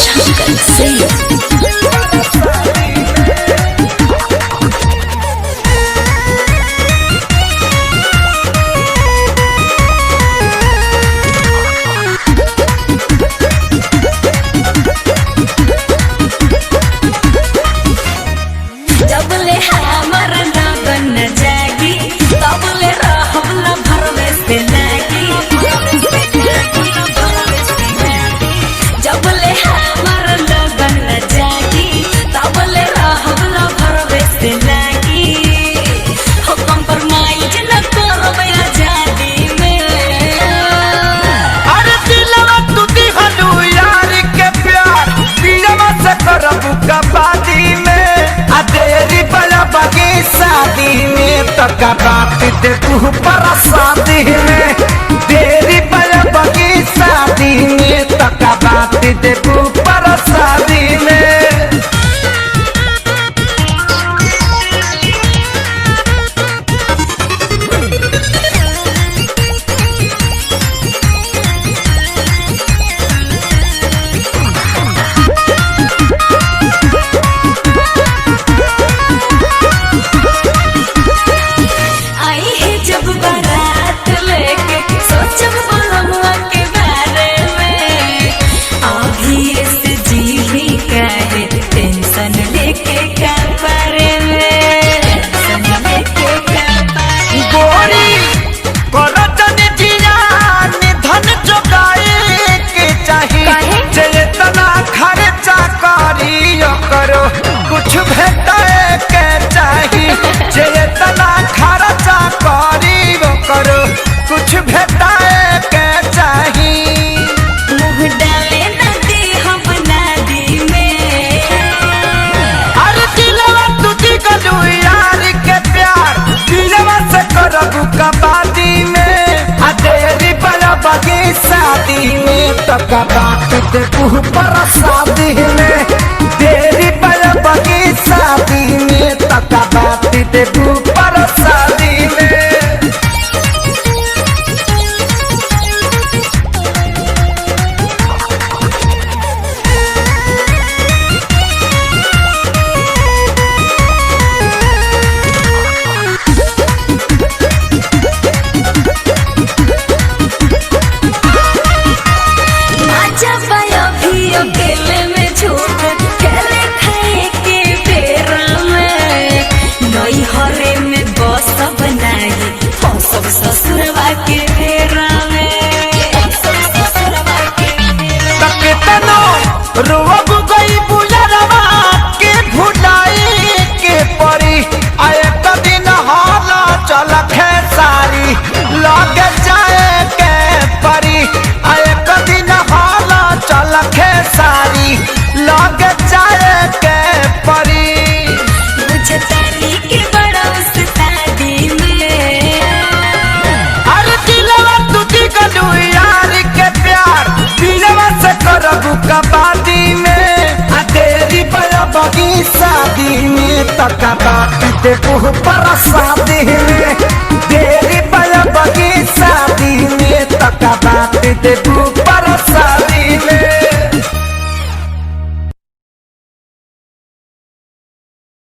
शंकर सिंह। तका बात दे तू पर शादी में तेरी बगी शादी में तका बात दे तू पर शादी में। कुछ भेटाए के चाहिए चेतना खर्चा करी वो करो कुछ भेटाए के चाहिए। मुँह डाले नदी हम नदी में अरे दिलवा तुझी गलू यार के प्यार दिलवा से करबू कबादी में तेरी बड़ा बगी शादी में तका बात दे तू पर शादी में तेरी बगी शादी में तका बात दे तू पर शादी में। ससुरवा के फेरा में रोब गई बुलरवा के भुलाई के परी आए दिन हाला चल खेसारी लग जाए के परी आए दिन हाला चल खेसारी लग जाए के परी। मुझे ताली के बड़ा उस्तादी में अरे दिलवा तुझी गलू यार के प्यार दिलवा से करबू कबादी में तेरी बगी शादी में तका बात दे तू पर शादी में तेरी बगी शादी में तका बात दे तू